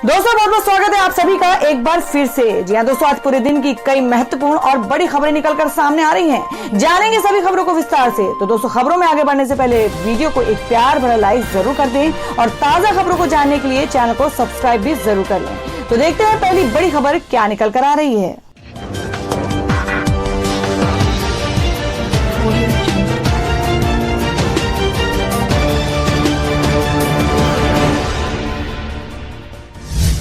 दोस्तों बहुत बहुत स्वागत है आप सभी का एक बार फिर से। जी हाँ दोस्तों, आज पूरे दिन की कई महत्वपूर्ण और बड़ी खबरें निकलकर सामने आ रही हैं। जानेंगे सभी खबरों को विस्तार से। तो दोस्तों, खबरों में आगे बढ़ने से पहले वीडियो को एक प्यार भरा लाइक जरूर कर दें और ताजा खबरों को जानने के लिए चैनल को सब्सक्राइब भी जरूर कर लें। तो देखते हैं पहली बड़ी खबर क्या निकल कर आ रही है।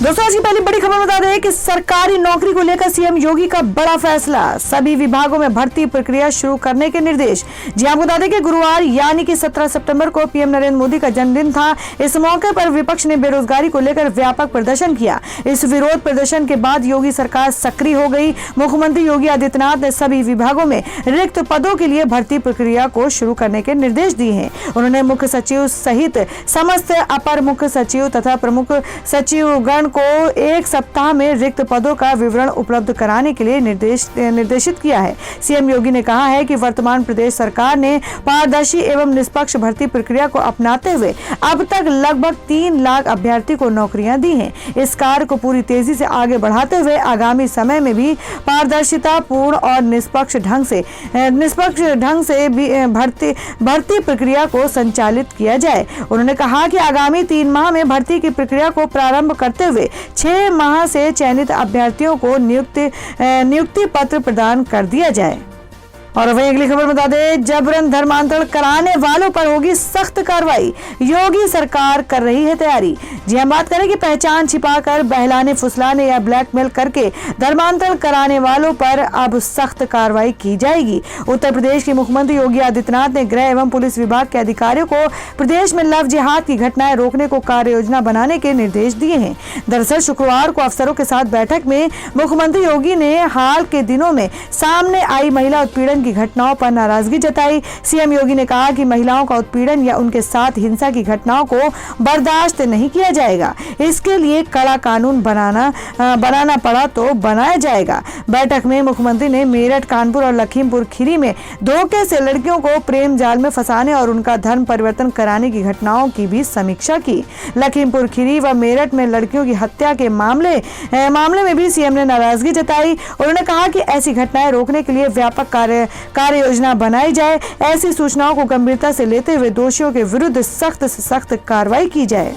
दोस्तों, आज की पहली बड़ी खबर बता दें कि सरकारी नौकरी को लेकर सीएम योगी का बड़ा फैसला, सभी विभागों में भर्ती प्रक्रिया शुरू करने के निर्देश। जी आपको बता दें कि गुरुवार यानी कि 17 सितंबर को पीएम नरेंद्र मोदी का जन्मदिन था। इस मौके पर विपक्ष ने बेरोजगारी को लेकर व्यापक प्रदर्शन किया। इस विरोध प्रदर्शन के बाद योगी सरकार सक्रिय हो गई। मुख्यमंत्री योगी आदित्यनाथ ने सभी विभागों में रिक्त पदों के लिए भर्ती प्रक्रिया को शुरू करने के निर्देश दिए हैं। उन्होंने मुख्य सचिव सहित समस्त अपर मुख्य सचिव तथा प्रमुख सचिवगण को एक सप्ताह में रिक्त पदों का विवरण उपलब्ध कराने के लिए निर्देशित किया है। सीएम योगी ने कहा है कि वर्तमान प्रदेश सरकार ने पारदर्शी एवं निष्पक्ष भर्ती प्रक्रिया को अपनाते हुए अब तक लगभग 3 लाख अभ्यर्थी को नौकरियां दी हैं। इस कार्य को पूरी तेजी से आगे बढ़ाते हुए आगामी समय में भी पारदर्शिता पूर्ण और निष्पक्ष ढंग से भर्ती प्रक्रिया को संचालित किया जाए। उन्होंने कहा कि आगामी 3 माह में भर्ती की प्रक्रिया को प्रारंभ करते हुए 6 माह से चयनित अभ्यर्थियों को नियुक्ति पत्र प्रदान कर दिया जाए। और वही अगली खबर बता दें, जबरन धर्मांतरण कराने वालों पर होगी सख्त कार्रवाई, योगी सरकार कर रही है तैयारी। जी हम बात करें कि पहचान छिपाकर बहलाने फुसलाने या ब्लैकमेल करके धर्मांतरण कराने वालों पर अब सख्त कार्रवाई की जाएगी। उत्तर प्रदेश के मुख्यमंत्री योगी आदित्यनाथ ने गृह एवं पुलिस विभाग के अधिकारियों को प्रदेश में लव जिहाद की घटनाएं रोकने को कार्य योजना बनाने के निर्देश दिए हैं। दरअसल शुक्रवार को अफसरों के साथ बैठक में मुख्यमंत्री योगी ने हाल के दिनों में सामने आई महिला उत्पीड़न की घटनाओं पर नाराजगी जताई। सीएम योगी ने कहा कि महिलाओं का उत्पीड़न या उनके साथ हिंसा की घटनाओं को बर्दाश्त नहीं किया जाएगा। इसके लिए कड़ा कानून बनाना पड़ा तो बनाया जाएगा। बैठक में मुख्यमंत्री ने मेरठ, कानपुर और लखीमपुर खीरी में धोखे से लड़कियों को प्रेम जाल में फंसाने और उनका धर्म परिवर्तन कराने की घटनाओं की भी समीक्षा की। लखीमपुर खीरी व मेरठ में लड़कियों की हत्या के मामले में भी सीएम ने नाराजगी जताई। उन्होंने कहा कि ऐसी घटनाएं रोकने के लिए व्यापक कार्य योजना बनाई जाए। ऐसी सूचनाओं को गंभीरता से लेते हुए दोषियों के विरुद्ध सख्त से सख्त कार्रवाई की जाए।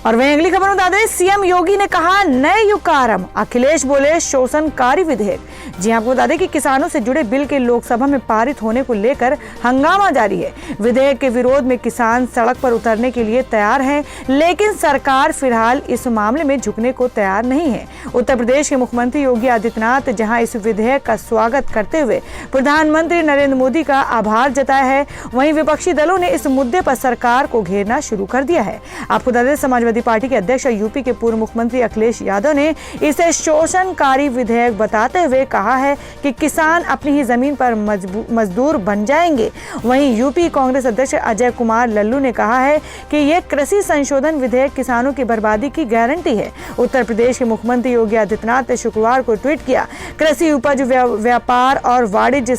और वहीं अगली खबर बता दें, सीएम योगी ने कहा नए युग का आरंभ, अखिलेश बोले शोषणकारी विधेयक। जी आपको बता दें कि किसानों से जुड़े बिल के लोकसभा में पारित होने को लेकर हंगामा जारी है। विधेयक के विरोध में किसान सड़क पर उतरने के लिए तैयार हैं, लेकिन सरकार फिलहाल इस मामले में झुकने को तैयार नहीं है। उत्तर प्रदेश के मुख्यमंत्री योगी आदित्यनाथ जहां इस विधेयक का स्वागत करते हुए प्रधानमंत्री नरेंद्र मोदी का आभार जताया है, वहीं विपक्षी दलों ने इस मुद्दे पर सरकार को घेरना शुरू कर दिया है। आपको बता दें, समाजवादी पार्टी के अध्यक्ष और यूपी के पूर्व मुख्यमंत्री अखिलेश यादव ने इसे शोषणकारी विधेयक बताते हुए कहा है कि किसान अपनी ही जमीन पर मजदूर बन जाएंगे। वहीं यूपी कांग्रेस अध्यक्ष अजय कुमार लल्लू ने कहा है कि यह कृषि संशोधन विधेयक किसानों की बर्बादी की गारंटी है। उत्तर प्रदेश के मुख्यमंत्री योगी आदित्यनाथ ने शुक्रवार को ट्वीट किया, कृषि उपज व्यापार और वाणिज्य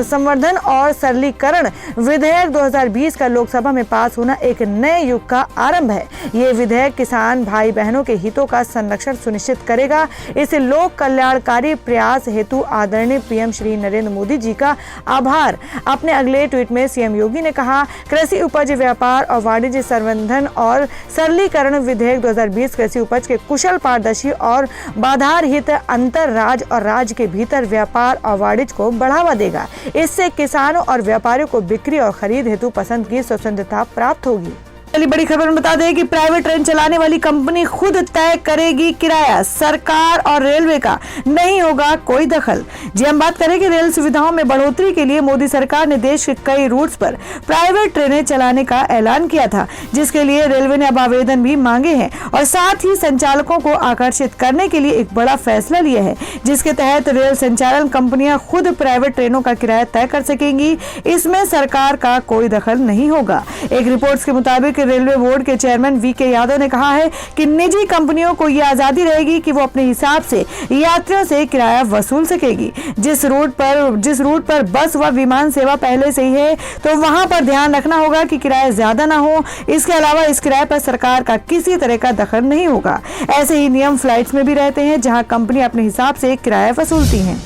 संवर्धन और सरलीकरण विधेयक 2020 का लोकसभा में पास होना एक नए युग का आरंभ है। ये विधेयक किसान भाई बहनों के हितों का संरक्षण सुनिश्चित करेगा। इस लोक कल्याणकारी प्रयास हेतु आदरणीय पीएम श्री नरेंद्र मोदी जी का आभार। अपने अगले ट्वीट में सीएम योगी ने कहा, कृषि उपज व्यापार और वाणिज्य संवर्धन और सरलीकरण विधेयक 2020 कृषि उपज के कुशल, पारदर्शी और बाधारहित अंतर राज्य और राज्य के भीतर व्यापार और वाणिज्य को बढ़ावा देगा। इससे किसानों और व्यापारियों को बिक्री और खरीद हेतु पसंद की स्वतंत्रता प्राप्त होगी। पहली बड़ी खबर में बता दें कि प्राइवेट ट्रेन चलाने वाली कंपनी खुद तय करेगी किराया, सरकार और रेलवे का नहीं होगा कोई दखल। जी हम बात करें कि रेल सुविधाओं में बढ़ोतरी के लिए मोदी सरकार ने देश के कई रूट्स पर प्राइवेट ट्रेनें चलाने का ऐलान किया था, जिसके लिए रेलवे ने अब आवेदन भी मांगे हैं और साथ ही संचालकों को आकर्षित करने के लिए एक बड़ा फैसला लिया है, जिसके तहत रेल संचालन कंपनियां खुद प्राइवेट ट्रेनों का किराया तय कर सकेंगी। इसमें सरकार का कोई दखल नहीं होगा। एक रिपोर्ट के मुताबिक भारतीय रेलवे बोर्ड के चेयरमैन वीके यादव ने कहा है कि निजी कंपनियों को यह आजादी रहेगी कि वो अपने हिसाब से यात्रियों से किराया वसूल सकेगी। जिस रूट पर बस व विमान सेवा पहले से ही है तो वहां पर ध्यान रखना होगा कि किराया ज्यादा ना हो। इसके अलावा इस किराए पर सरकार का किसी तरह का दखल नहीं होगा। ऐसे ही नियम फ्लाइट्स में भी रहते हैं जहां कंपनी अपने हिसाब से किराया वसूलती हैं।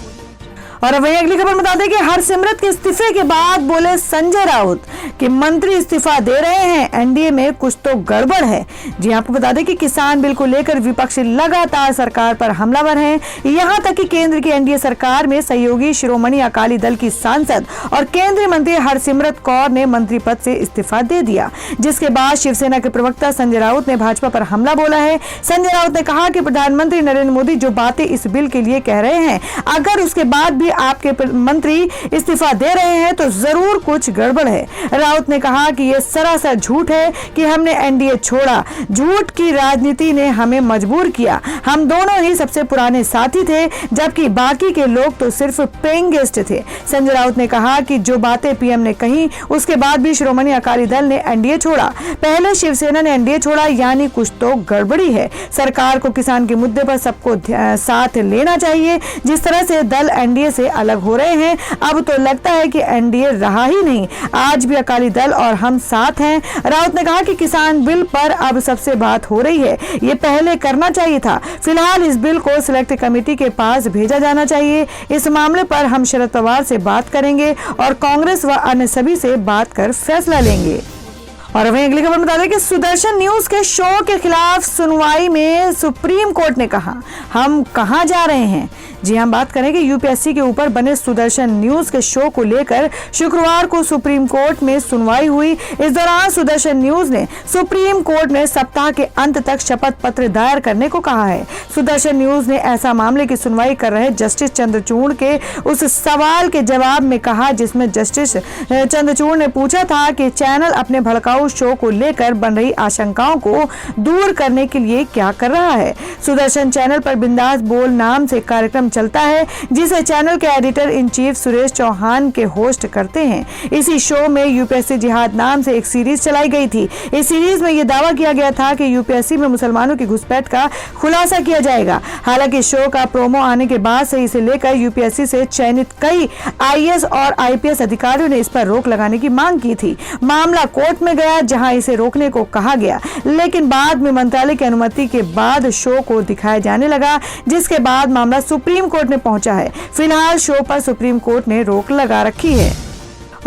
और वहीं अगली खबर बता दें कि हरसिमरत के इस्तीफे के बाद बोले संजय राउत कि मंत्री इस्तीफा दे रहे हैं, एनडीए में कुछ तो गड़बड़ है। जी आपको बता दें कि किसान बिल को लेकर विपक्ष लगातार सरकार पर हमलावर है। यहां तक कि केंद्र की एनडीए सरकार में सहयोगी शिरोमणि अकाली दल की सांसद और केंद्रीय मंत्री हरसिमरत कौर ने मंत्री पद से इस्तीफा दे दिया, जिसके बाद शिवसेना के प्रवक्ता संजय राउत ने भाजपा पर हमला बोला है। संजय राउत ने कहा कि प्रधानमंत्री नरेंद्र मोदी जो बातें इस बिल के लिए कह रहे हैं, अगर उसके बाद भी आपके मंत्री इस्तीफा दे रहे हैं तो जरूर कुछ गड़बड़ है। राउत ने कहा कि यह सरासर झूठ है कि हमने एनडीए छोड़ा। झूठ की राजनीति ने हमें मजबूर किया। हम दोनों ही सबसे पुराने साथी थे, जबकि बाकी के लोग तो सिर्फ पेइंग गेस्ट थे। संजय राउत ने कहा कि जो बातें पीएम ने कही उसके बाद भी शिरोमणि अकाली दल ने एनडीए छोड़ा। पहले शिवसेना ने एनडीए छोड़ा, यानी कुछ तो गड़बड़ी है। सरकार को किसान के मुद्दे पर सबको साथ लेना चाहिए। जिस तरह से दल एनडीए से अलग हो रहे हैं, अब तो लगता है कि एनडीए रहा ही नहीं। आज भी अकाली दल और हम साथ हैं। राउत ने कहा कि किसान बिल पर अब सबसे बात हो रही है, ये पहले करना चाहिए था। फिलहाल इस बिल को सिलेक्ट कमेटी के पास भेजा जाना चाहिए। इस मामले पर हम शरद पवार से बात करेंगे और कांग्रेस व अन्य सभी से बात कर फैसला लेंगे। और वहीं अगली खबर बता दें कि सुदर्शन न्यूज के शो के खिलाफ सुनवाई में सुप्रीम कोर्ट ने कहा, हम कहां जा रहे हैं। जी हम बात करें कि यूपीएससी के ऊपर बने सुदर्शन न्यूज के शो को लेकर शुक्रवार को सुप्रीम कोर्ट में सुनवाई हुई। इस दौरान सुदर्शन न्यूज ने सुप्रीम कोर्ट में सप्ताह के अंत तक शपथ पत्र दायर करने को कहा है। सुदर्शन न्यूज ने ऐसा मामले की सुनवाई कर रहे जस्टिस चंद्रचूड़ के उस सवाल के जवाब में कहा, जिसमें जस्टिस चंद्रचूड़ ने पूछा था कि चैनल अपने भड़काऊ शो को लेकर बन रही आशंकाओं को दूर करने के लिए क्या कर रहा है। सुदर्शन चैनल पर बिंदास बोल नाम से कार्यक्रम चलता है, जिसे चैनल के editor in chief Suresh Chauhan के होस्ट करते हैं। इसी शो में यूपीएससी जिहाद नाम से एक सीरीज चलाई गई थी। इस सीरीज में यह दावा किया गया था कि यूपीएससी में मुसलमानों की घुसपैठ का खुलासा किया जाएगा। हालांकि शो का प्रोमो आने के बाद से इसे लेकर यूपीएससी से चयनित कई आईएएस और आईपीएस अधिकारियों ने इस पर रोक लगाने की मांग की थी। मामला कोर्ट में गया, जहां इसे रोकने को कहा गया, लेकिन बाद में मंत्रालय की अनुमति के बाद शो को दिखाया जाने लगा, जिसके बाद मामला सुप्रीम कोर्ट में पहुंचा है। फिलहाल शो पर सुप्रीम कोर्ट ने रोक लगा रखी है।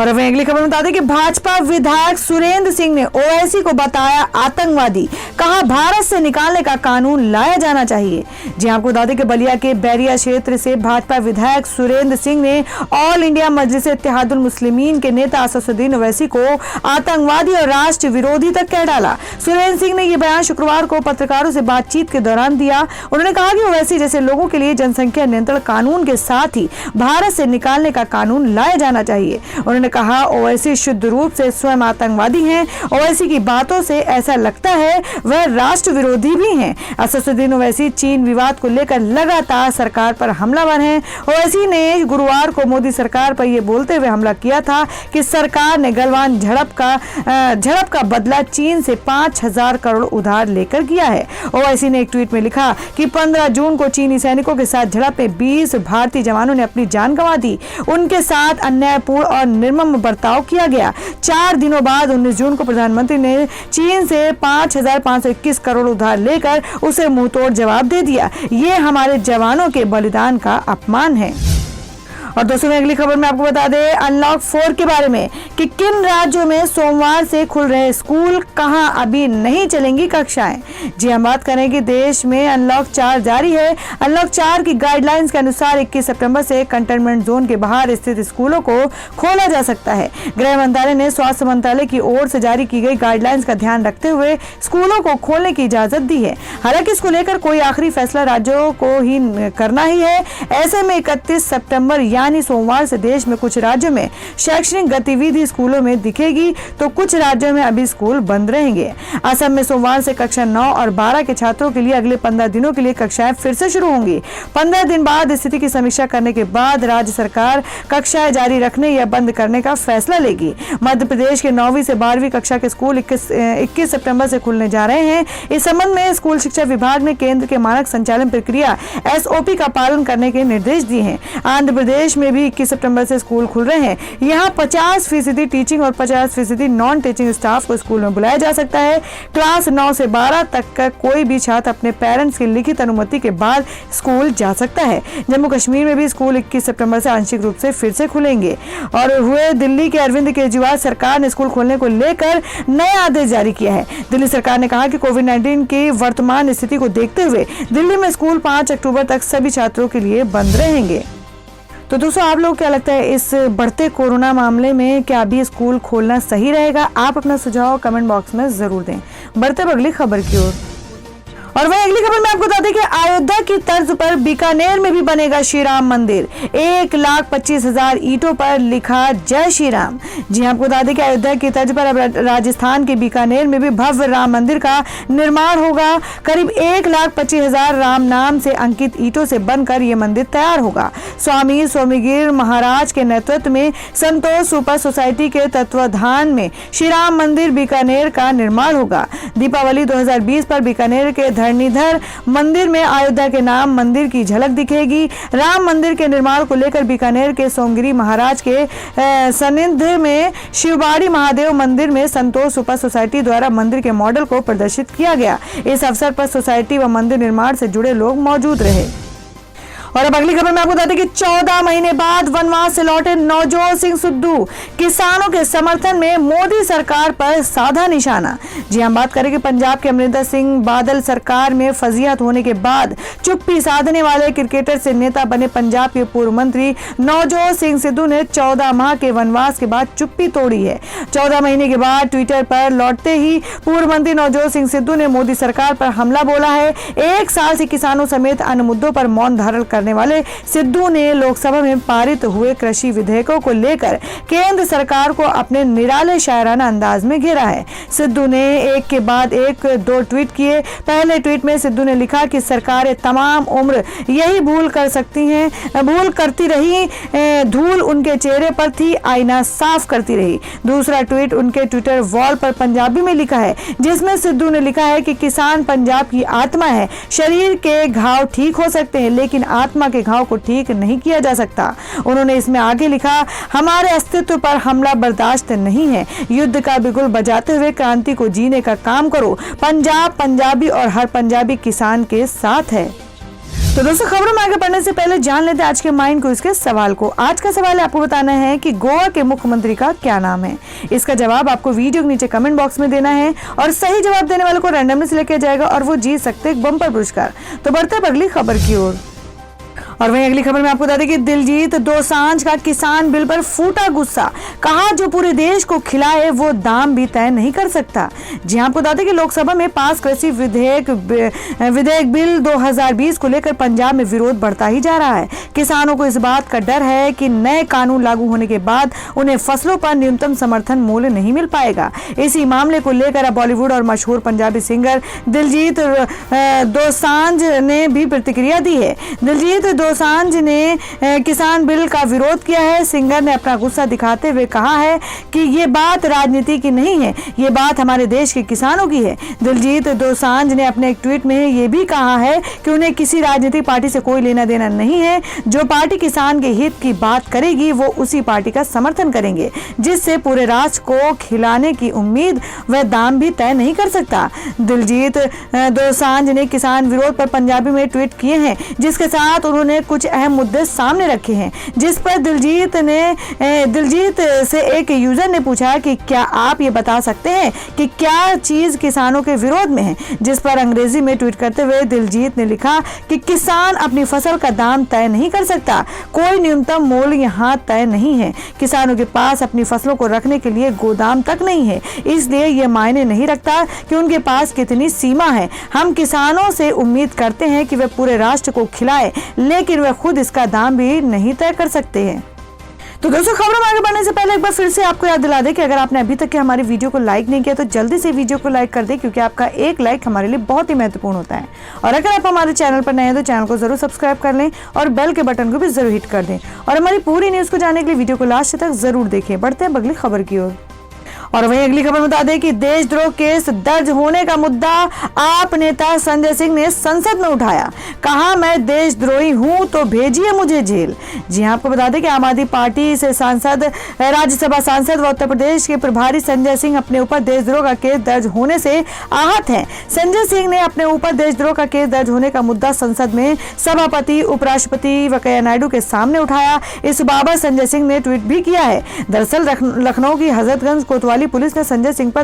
और अब अगली खबर बता दें कि भाजपा विधायक सुरेंद्र सिंह ने ओवैसी को बताया आतंकवादी, कहा भारत से निकालने का कानून लाया जाना चाहिए। जी आपको बता दें कि बलिया के बैरिया क्षेत्र से भाजपा विधायक सुरेंद्र सिंह ने ऑल इंडिया मजलिस इत्तेहादुल मुस्लिमीन के नेता असदुद्दीन ओवैसी को आतंकवादी और राष्ट्र विरोधी तक कह डाला। सुरेंद्र सिंह ने यह बयान शुक्रवार को पत्रकारों से बातचीत के दौरान दिया। उन्होंने कहा कि ओवैसी जैसे लोगों के लिए जनसंख्या नियंत्रण कानून के साथ ही भारत से निकालने का कानून लाया जाना चाहिए। उन्होंने कहा ओवैसी शुद्ध रूप से स्वयं आतंकवादी हैं। ओवैसी की बातों से ऐसा लगता है वह राष्ट्र विरोधी भी हैं। असदुद्दीन ओवैसी चीन विवाद को लेकर लगातार सरकार पर हमलावर हैं। ओवैसी ने गुरुवार को मोदी सरकार पर यह बोलते हुए हमला किया था कि सरकार ने गलवान झड़प का बदला चीन से 5,000 करोड़ उधार लेकर किया है। ओवैसी ने एक ट्वीट में लिखा कि 15 जून को चीनी सैनिकों के साथ झड़प में 20 भारतीय जवानों ने अपनी जान गंवा दी। उनके साथ अन्यायपूर्ण और निर्मम बर्ताव किया गया। 4 दिनों बाद 19 जून को प्रधानमंत्री ने चीन से 5,521 करोड़ उधार लेकर उसे मुंहतोड़ जवाब दे दिया। ये हमारे जवानों के बलिदान का अपमान है। और दोस्तों अगली खबर में आपको बता दें अनलॉक 4 के बारे में कि किन राज्यों में सोमवार से खुल रहे स्कूल, कहां अभी नहीं चलेंगी कक्षाएं। जी हम बात करें कि देश में अनलॉक 4 जारी है। अनलॉक 4 की गाइडलाइंस के अनुसार 21 सितंबर से कंटेनमेंट जोन के बाहर स्थित स्कूलों को खोला जा सकता है। गृह मंत्रालय ने स्वास्थ्य मंत्रालय की ओर से जारी की गई गाइडलाइंस का ध्यान रखते हुए स्कूलों को खोलने की इजाजत दी है। हालांकि इसको लेकर कोई आखिरी फैसला राज्यों को ही करना ही है। ऐसे में 31 सितंबर यानी सोमवार से देश में कुछ राज्यों में शैक्षणिक गतिविधि स्कूलों में दिखेगी तो कुछ राज्यों में अभी स्कूल बंद रहेंगे। असम में सोमवार से कक्षा 9 और 12 के छात्रों के लिए अगले 15 दिनों के लिए कक्षाएं फिर से शुरू होंगी। 15 दिन बाद स्थिति की समीक्षा करने के बाद राज्य सरकार कक्षाएं जारी रखने या बंद करने का फैसला लेगी। मध्य प्रदेश के 9वीं से 12वीं कक्षा के स्कूल 21 सितंबर से खुलने जा रहे हैं। इस संबंध में स्कूल शिक्षा विभाग ने केंद्र के मानक संचालन प्रक्रिया SOP का पालन करने के निर्देश दिए हैं। आंध्र प्रदेश में भी 21 सितंबर से स्कूल खुल रहे हैं। यहाँ 50% टीचिंग और 50% नॉन टीचिंग स्टाफ को स्कूल में बुलाया जा सकता है। क्लास 9 से 12 तक का कोई भी छात्र अपने पेरेंट्स की लिखित अनुमति के बाद स्कूल जा सकता है। जम्मू कश्मीर में भी स्कूल 21 सितंबर से आंशिक रूप से फिर से खुलेंगे। और हुए दिल्ली के अरविंद केजरीवाल सरकार ने स्कूल खोलने को लेकर नया आदेश जारी किया है। दिल्ली सरकार ने कहा कि कोविड-19 की वर्तमान स्थिति को देखते हुए दिल्ली में स्कूल 5 अक्टूबर तक सभी छात्रों के लिए बंद रहेंगे। तो दोस्तों, आप लोग क्या लगता है इस बढ़ते कोरोना मामले में क्या अभी स्कूल खोलना सही रहेगा? आप अपना सुझाव कमेंट बॉक्स में जरूर दें। बढ़ते अगली खबर की ओर। और वही अगली खबर में आपको बता दें कि अयोध्या की तर्ज पर बीकानेर में भी बनेगा श्री राम मंदिर। 1,25,000 ईंटों पर लिखा जय श्री राम। जी आपको बता दें कि अयोध्या की तर्ज पर अब राजस्थान के बीकानेर में भी भव्य राम मंदिर का निर्माण होगा। करीब 1,25,000 राम नाम से अंकित ईंटों से बनकर यह मंदिर तैयार होगा। स्वामी सोमगिर महाराज के नेतृत्व में संतोष सुपर सोसाइटी के तत्वाधान में श्री राम मंदिर बीकानेर का निर्माण होगा। दीपावली 2020 पर बीकानेर के धरणीधर मंदिर में अयोध्या के नाम मंदिर की झलक दिखेगी। राम मंदिर के निर्माण को लेकर बीकानेर के सोमगिरी महाराज के सानिध्य में शिवबाड़ी महादेव मंदिर में संतोष सुपर सोसाइटी द्वारा मंदिर के मॉडल को प्रदर्शित किया गया। इस अवसर पर सोसाइटी व मंदिर निर्माण से जुड़े लोग मौजूद रहे। और अब अगली खबर में आपको बता दें कि 14 महीने बाद वनवास से लौटे नवजोत सिंह सिद्धू किसानों के समर्थन में मोदी सरकार पर साधा निशाना। जी हम बात करें कि पंजाब के अमरिंदर सिंह बादल सरकार में फजीहत होने के बाद चुप्पी साधने वाले क्रिकेटर से नेता बने पंजाब के पूर्व मंत्री नवजोत सिंह सिद्धू ने 14 माह के वनवास के बाद चुप्पी तोड़ी है। 14 महीने के बाद ट्विटर पर लौटते ही पूर्व मंत्री नवजोत सिंह सिद्धू ने मोदी सरकार पर हमला बोला है। 1 साल से किसानों समेत अन्य मुद्दों पर मौन धारण करने वाले सिद्धू ने लोकसभा में पारित हुए कृषि विधेयकों को लेकर केंद्र सरकार को अपने निराले शायराना अंदाज में घेरा है। सिद्धू ने एक के बाद एक 2 ट्वीट किए। पहले ट्वीट में सिद्धू ने लिखा कि सरकारें तमाम उम्र यही भूल करती रही, धूल उनके चेहरे पर थी, आईना साफ करती रही। दूसरा ट्वीट उनके ट्विटर वॉल पर पंजाबी में लिखा है, जिसमें सिद्धू ने लिखा है कि किसान पंजाब की आत्मा है। शरीर के घाव ठीक हो सकते हैं लेकिन आत्मा के घाव को ठीक नहीं किया जा सकता। उन्होंने इसमें आगे लिखा, हमारे अस्तित्व पर हमला बर्दाश्त नहीं है। युद्ध का बिगुल बजाते हुए क्रांति को जीने का काम करो। पंजाब पंजाबी और हर पंजाबी किसान के साथ है। तो दोस्तों, खबरों में आगे बढ़ने से पहले जान लेते हैं आज के माइंड क्विज के सवाल को। आज का सवाल आपको बताना है कि गोवा के मुख्यमंत्री का क्या नाम है। इसका जवाब आपको वीडियो के नीचे कमेंट बॉक्स में देना है और सही जवाब देने वाले को रैंडमली सिलेक्ट किया जाएगा और वो जीत सकते हैं बम्पर पुरस्कार। तो बढ़ते हैं अगली खबर की ओर। और वहीं अगली खबर में आपको बता दें कि दिलजीत दोसांझ का किसान बिल पर फूटा गुस्सा। कहा, जो पूरे देश को खिलाए वो दाम भी तय नहीं कर सकता। जी आपको बता दें कि लोकसभा में पास कृषि विधेयक बिल 2020 को लेकर पंजाब में विरोध बढ़ता ही जा रहा है। किसानों को इस बात का डर है कि नए कानून लागू होने के बाद उन्हें फसलों पर न्यूनतम समर्थन मूल्य नहीं मिल पाएगा। इसी मामले को लेकर अब बॉलीवुड और मशहूर पंजाबी सिंगर दिलजीत दोसांझ ने भी प्रतिक्रिया दी है। दिलजीत दोसांझ ने किसान बिल का विरोध किया है। सिंगर ने अपना गुस्सा दिखाते हुए कहा है कि ये बात राजनीति की नहीं है, ये बात हमारे देश के किसानों की है। दिलजीत दोसांझ ने अपने एक ट्वीट में ये भी कहा है कि उन्हें किसी राजनीतिक पार्टी से कोई लेना देना नहीं है। जो पार्टी किसान के हित की बात करेगी वो उसी पार्टी का समर्थन करेंगे, जिससे पूरे राष्ट्र को खिलाने की उम्मीद व दाम भी तय नहीं कर सकता। दिलजीत दोसांझ ने किसान विरोध पर पंजाबी में ट्वीट किए हैं, जिसके साथ उन्होंने कुछ अहम मुद्दे सामने रखे हैं। जिस पर दिलजीत से एक यूजर ने पूछा कि क्या आप ये बता सकते हैं कि क्या चीज किसानों के विरोध में है। जिस पर अंग्रेजी में ट्वीट करते हुए दिलजीत ने लिखा कि किसान अपनी फसल का दाम तय नहीं कर सकता, कोई न्यूनतम मूल्य यहाँ तय नहीं है। किसानों के पास अपनी फसलों को रखने के लिए गोदाम तक नहीं है, इसलिए ये मायने नहीं रखता कि उनके पास कितनी सीमा है। हम किसानों से उम्मीद करते हैं कि वे पूरे राष्ट्र को खिलाए, लेकिन लेकिन वे खुद इसका दाम भी नहीं तय कर सकते हैं। तो दोस्तों, खबरों में आगे बढ़ने से पहले एक बार फिर से आपको याद दिला दें कि अगर आपने अभी तक के हमारी वीडियो को लाइक नहीं किया तो जल्दी से वीडियो को लाइक कर दें, क्योंकि आपका एक लाइक हमारे लिए बहुत ही महत्वपूर्ण होता है। और अगर आप हमारे चैनल पर नए हैं तो चैनल को जरूर सब्सक्राइब कर लें और बेल के बटन को भी जरूर हिट कर दें। और हमारी पूरी न्यूज को जानने के लिए वीडियो को लास्ट तक जरूर देखें। बढ़ते हैं अगली खबर की ओर। और वहीं अगली खबर बता दें कि देशद्रोह केस दर्ज होने का मुद्दा आप नेता संजय सिंह ने संसद में उठाया। कहा, मैं देशद्रोही हूं तो भेजिए मुझे जेल। जी हां, आपको बता दें कि आम आदमी पार्टी से सांसद, राज्यसभा सांसद व उत्तर प्रदेश के प्रभारी संजय सिंह अपने ऊपर देशद्रोह का केस दर्ज होने से आहत हैं। संजय सिंह ने अपने ऊपर देशद्रोह का केस दर्ज होने का मुद्दा संसद में सभापति, उपराष्ट्रपति वेंकैया नायडू के सामने उठाया। इस बाबत संजय सिंह ने ट्वीट भी किया है। दरअसल लखनऊ की हजरतगंज कोतवाली पुलिस ने संजय सिंह पर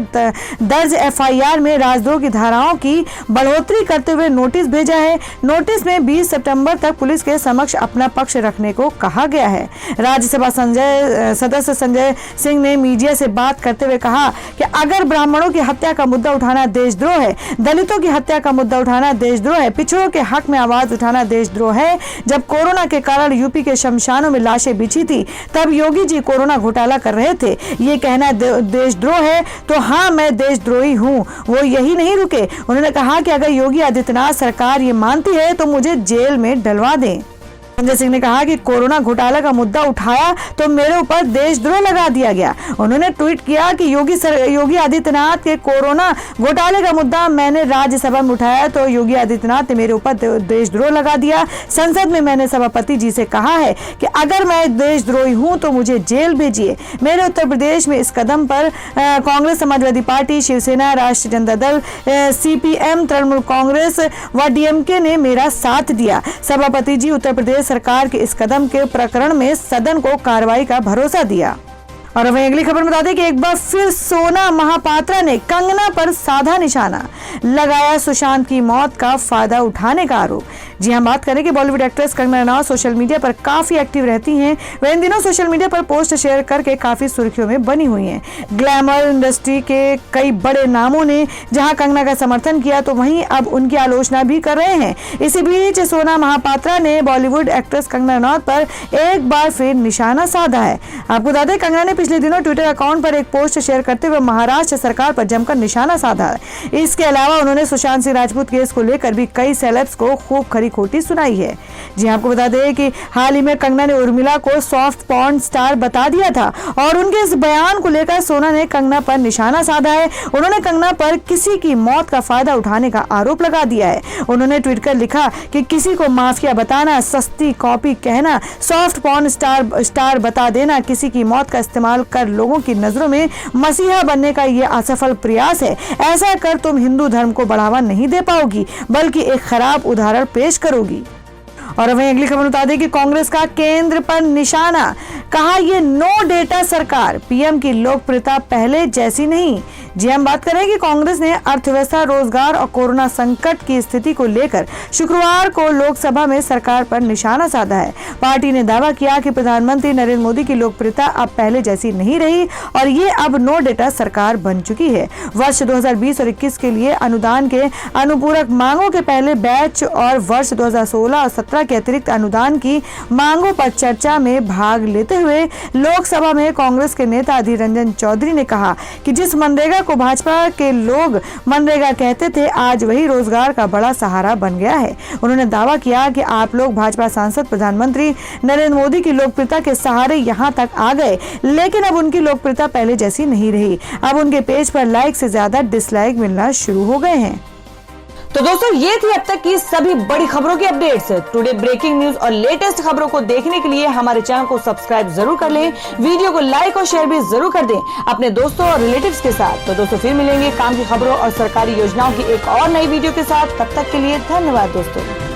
दर्ज एफआईआर में राजद्रोह की धाराओं की बढ़ोतरी करते हुए नोटिस भेजा है। नोटिस में 20 सितंबर तक पुलिस के समक्ष अपना पक्ष रखने को कहा गया है। राज्यसभा सदस्य संजय सिंह ने मीडिया से बात करते हुए कहा कि अगर ब्राह्मणों की हत्या का मुद्दा उठाना देशद्रोह है, दलितों की हत्या का मुद्दा उठाना देशद्रोह है, पिछड़ों के हक में आवाज उठाना देशद्रोह है। जब कोरोना के कारण यूपी के शमशानों में लाशें बिछी थी, तब योगी जी कोरोना घोटाला कर रहे थे। ये कहना देशद्रोह है तो हाँ, मैं देशद्रोही हूँ। वो यही नहीं रुके, उन्होंने कहा कि अगर योगी आदित्यनाथ सरकार ये मानती है तो मुझे जेल में डलवा दें। संजय सिंह ने कहा कि कोरोना घोटाला का मुद्दा उठाया तो मेरे ऊपर देशद्रोह लगा दिया गया। उन्होंने ट्वीट किया कि योगी आदित्यनाथ के कोरोना घोटाले का मुद्दा मैंने राज्यसभा में उठाया तो योगी आदित्यनाथ ने मेरे ऊपर देशद्रोह लगा दिया। संसद में मैंने सभापति जी से कहा है कि अगर मैं देशद्रोही हूं तो मुझे जेल भेजिए। मेरे उत्तर प्रदेश में इस कदम पर कांग्रेस, समाजवादी पार्टी, शिवसेना, राष्ट्रीय जनता दल, CPM, तृणमूल कांग्रेस व DMK ने मेरा साथ दिया। सभापति जी उत्तर प्रदेश सरकार के इस कदम के प्रकरण में सदन को कार्रवाई का भरोसा दिया। और वहीं अगली खबर बता दें कि एक बार फिर सोना महापात्रा ने कंगना पर साधा निशाना, लगाया सुशांत की मौत का फायदा उठाने का आरोप। जी हां, बात करें कि Bollywood actress Kangana Ranaut social media पर काफी एक्टिव रहती हैं। वह इन दिनों सोशल मीडिया पर पोस्ट शेयर करके काफी सुर्खियों में बनी हुई हैं। ग्लैमर इंडस्ट्री के कई बड़े नामों ने जहां कंगना का समर्थन किया तो वहीं अब उनकी आलोचना भी कर रहे हैं। इसी बीच सोना महापात्रा ने बॉलीवुड एक्ट्रेस कंगना रनौत पर एक बार फिर निशाना साधा है। आपको बता दें, कंगना ने पिछले दिनों ट्विटर अकाउंट पर एक पोस्ट शेयर करते हुए महाराष्ट्र सरकार पर जमकर निशाना साधा है। इसके अलावा उन्होंने सुशांत सिंह राजपूत केस को लेकर भी कई सेलेब्स को खूब खरी खोटी सुनाई है। जी आपको बता दें कि हाल ही में कंगना ने उर्मिला को सॉफ्ट पॉर्न स्टार बता दिया था और उनके इस बयान को लेकर सोना ने कंगना पर निशाना साधा है। उन्होंने कंगना पर किसी की मौत का फायदा उठाने का आरोप लगा दिया है। उन्होंने ट्वीट कर लिखा कि किसी को माफिया बताना, सस्ती कॉपी कहना, सॉफ्ट पॉर्न स्टार बता देना, किसी की मौत का इस्तेमाल कर लोगों की नजरों में मसीहा बनने का ये असफल प्रयास है। ऐसा कर तुम हिंदू धर्म को बढ़ावा नहीं दे पाओगी, बल्कि एक खराब उदाहरण पेश करोगी। और वहीं अगली खबर बता दें कि कांग्रेस का केंद्र पर निशाना, कहा ये नो डेटा सरकार, पीएम की लोकप्रियता पहले जैसी नहीं। जी हम बात करें कि कांग्रेस ने अर्थव्यवस्था, रोजगार और कोरोना संकट की स्थिति को लेकर शुक्रवार को लोकसभा में सरकार पर निशाना साधा है। पार्टी ने दावा किया कि प्रधानमंत्री नरेंद्र मोदी की लोकप्रियता अब पहले जैसी नहीं रही और ये अब नो डेटा सरकार बन चुकी है। वर्ष 2020 और 21 के लिए अनुदान के अनुपूरक मांगों के पहले बैच और वर्ष 2016 और 17 के अतिरिक्त अनुदान की मांगों पर चर्चा में भाग लेते हुए लोकसभा में कांग्रेस के नेता अधीर रंजन चौधरी ने कहा कि जिस मनरेगा को भाजपा के लोग मनरेगा कहते थे, आज वही रोजगार का बड़ा सहारा बन गया है। उन्होंने दावा किया कि आप लोग भाजपा सांसद प्रधानमंत्री नरेंद्र मोदी की लोकप्रियता के सहारे यहां तक आ गए, लेकिन अब उनकी लोकप्रियता पहले जैसी नहीं रही। अब उनके पेज पर लाइक से ज्यादा डिसलाइक मिलना शुरू हो गए हैं। तो दोस्तों, ये थी अब तक की सभी बड़ी खबरों की अपडेट्स। टुडे ब्रेकिंग न्यूज और लेटेस्ट खबरों को देखने के लिए हमारे चैनल को सब्सक्राइब जरूर कर लें, वीडियो को लाइक और शेयर भी जरूर कर दें अपने दोस्तों और रिलेटिव्स के साथ। तो दोस्तों, फिर मिलेंगे काम की खबरों और सरकारी योजनाओं की एक और नई वीडियो के साथ। तब तक के लिए धन्यवाद दोस्तों।